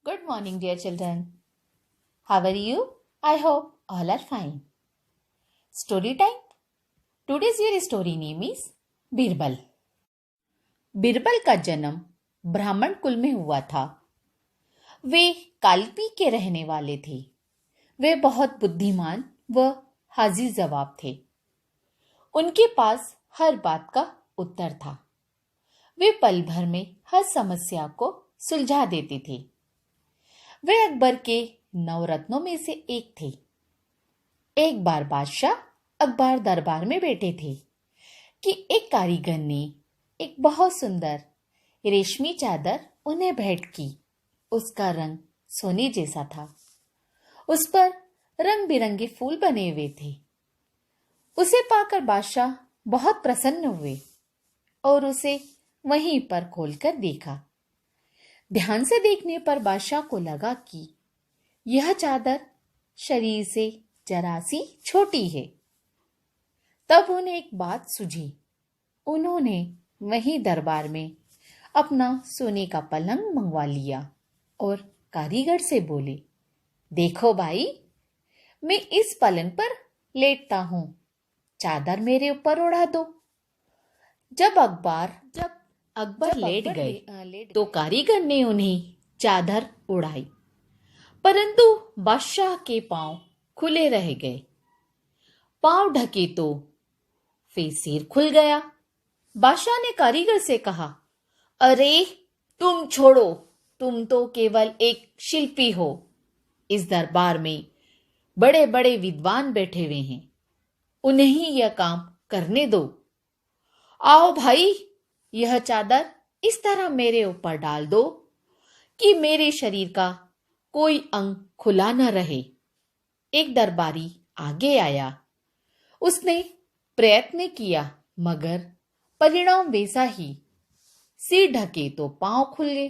Good morning, dear children. How are you? I hope all are fine. Story time. Today's your story name is Birbal. Birbal का जन्म ब्राह्मण कुल में हुआ था. वे कालपी के रहने वाले थे. वे बहुत बुद्धिमान व हाजिर जवाब थे. उनके पास हर बात का उत्तर था. वे पल भर में हर समस्या को सुलझा देते थे. वे अकबर के नवरत्नों में से एक थे. एक बार बादशाह अकबर दरबार में बैठे थे कि एक कारीगर ने एक बहुत सुंदर रेशमी चादर उन्हें भेंट की. उसका रंग सोने जैसा था. उस पर रंग बिरंगे फूल बने हुए थे. उसे पाकर बादशाह बहुत प्रसन्न हुए और उसे वहीं पर खोलकर देखा. ध्यान से देखने पर बादशाह को लगा कि यह चादर शरीर से जरा सी छोटी है. तब उन्हें एक बात सूझी. उन्होंने वहीं दरबार में अपना सोने का पलंग मंगवा लिया और कारीगर से बोले, देखो भाई, मैं इस पलंग पर लेटता हूं, चादर मेरे ऊपर ओढ़ा दो. जब अकबर लेट गए तो कारीगर ने उन्हें चादर उड़ाई, परंतु बादशाह के पांव खुले रह गए. पांव ढके तो फिर सिर खुल गया. बादशाह ने कारीगर से कहा, अरे तुम छोड़ो, तुम तो केवल एक शिल्पी हो. इस दरबार में बड़े बड़े विद्वान बैठे हुए हैं, उन्हें ही यह काम करने दो. आओ भाई, यह चादर इस तरह मेरे ऊपर डाल दो कि मेरे शरीर का कोई अंग खुला न रहे. एक दरबारी आगे आया. उसने प्रयत्न किया मगर परिणाम वैसा ही. सिर ढके तो पांव खुले,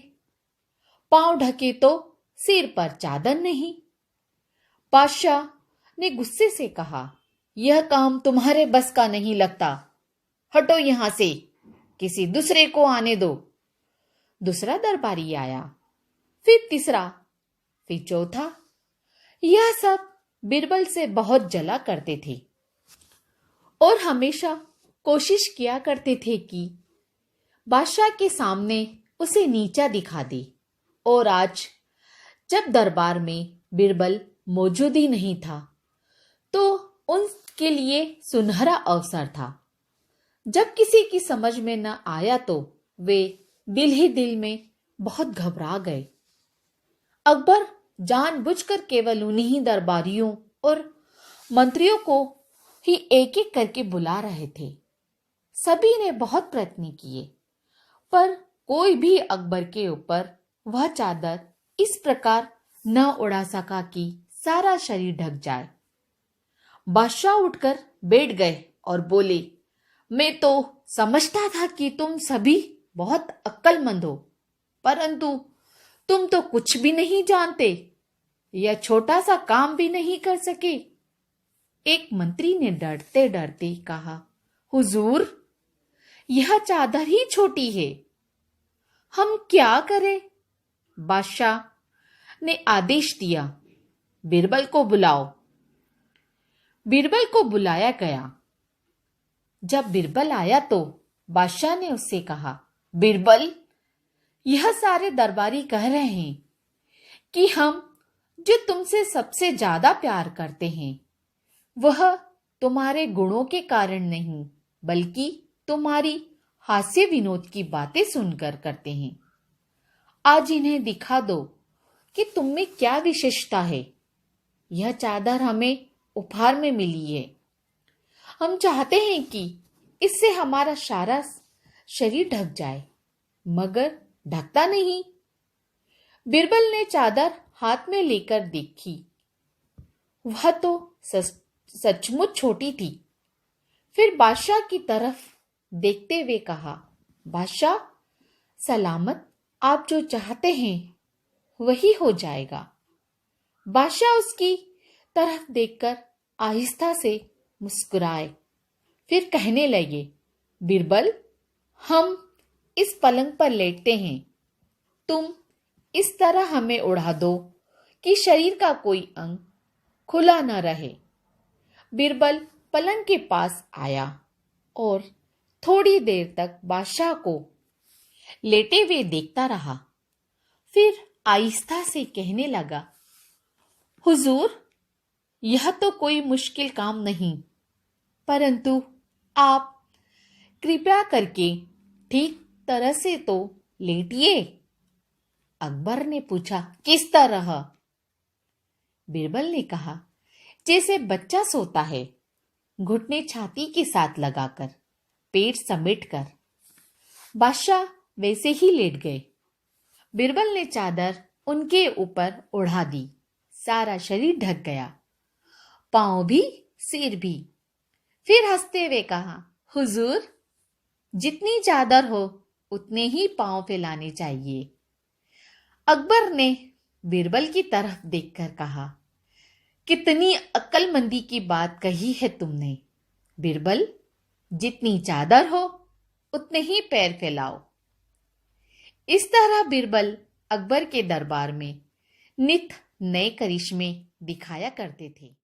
पांव ढके तो सिर पर चादर नहीं. बादशाह ने गुस्से से कहा, यह काम तुम्हारे बस का नहीं लगता. हटो यहां से, किसी दूसरे को आने दो. दूसरा दरबारी आया, फिर तीसरा, फिर चौथा. यह सब बीरबल से बहुत जला करते थे और हमेशा कोशिश किया करते थे कि बादशाह के सामने उसे नीचा दिखा दे. और आज जब दरबार में बीरबल मौजूद ही नहीं था तो उनके लिए सुनहरा अवसर था. जब किसी की समझ में न आया तो वे दिल ही दिल में बहुत घबरा गए. अकबर जानबूझकर केवल उन्हीं दरबारियों और मंत्रियों को ही एक एक करके बुला रहे थे. सभी ने बहुत प्रयत्न किए पर कोई भी अकबर के ऊपर वह चादर इस प्रकार न उड़ा सका कि सारा शरीर ढक जाए. बादशाह उठकर बैठ गए और बोले, मैं तो समझता था कि तुम सभी बहुत अक्लमंद हो, परंतु तुम तो कुछ भी नहीं जानते, यह छोटा सा काम भी नहीं कर सके. एक मंत्री ने डरते डरते कहा, हुजूर, यह चादर ही छोटी है, हम क्या करें. बादशाह ने आदेश दिया, बीरबल को बुलाओ. बीरबल को बुलाया गया. जब बीरबल आया तो बादशाह ने उससे कहा, बीरबल, यह सारे दरबारी कह रहे हैं कि हम जो तुमसे सबसे ज्यादा प्यार करते हैं वह तुम्हारे गुणों के कारण नहीं बल्कि तुम्हारी हास्य विनोद की बातें सुनकर करते हैं. आज इन्हें दिखा दो कि तुम में क्या विशेषता है. यह चादर हमें उपहार में मिली है. हम चाहते हैं कि इससे हमारा सारा शरीर ढक जाए, मगर ढकता नहीं. बीरबल ने चादर हाथ में लेकर देखी. वह तो सचमुच छोटी थी. फिर बादशाह की तरफ देखते हुए कहा, बादशाह, सलामत, आप जो चाहते हैं वही हो जाएगा. बादशाह उसकी तरफ देखकर आहिस्ता से मुस्कुराए. फिर कहने लगे, बीरबल, हम इस पलंग पर लेटते हैं, तुम इस तरह हमें उड़ा दो कि शरीर का कोई अंग खुला न रहे। बीरबल पलंग के पास आया और थोड़ी देर तक बादशाह को लेटे हुए देखता रहा। फिर आहिस्ता से कहने लगा, हुजूर, यह तो कोई मुश्किल काम नहीं, परंतु आप कृपया करके ठीक तरह से तो लेटिए। अकबर ने पूछा, किस तरह? बीरबल ने कहा, जैसे बच्चा सोता है, घुटने छाती के साथ लगाकर, पेट समेटकर। बादशाह वैसे ही लेट गए। बीरबल ने चादर उनके ऊपर ओढ़ा दी। सारा शरीर ढक गया, पांव भी, सिर भी। फिर हंसते हुए कहा, हुजूर, जितनी चादर हो उतने ही पांव फैलाने चाहिए। अकबर ने बीरबल की तरफ देखकर कहा, कितनी अक्लमंदी की बात कही है तुमने। बीरबल, जितनी चादर हो उतने ही पैर फैलाओ। इस तरह बीरबल अकबर के दरबार में नित नए करिश्मे दिखाया करते थे।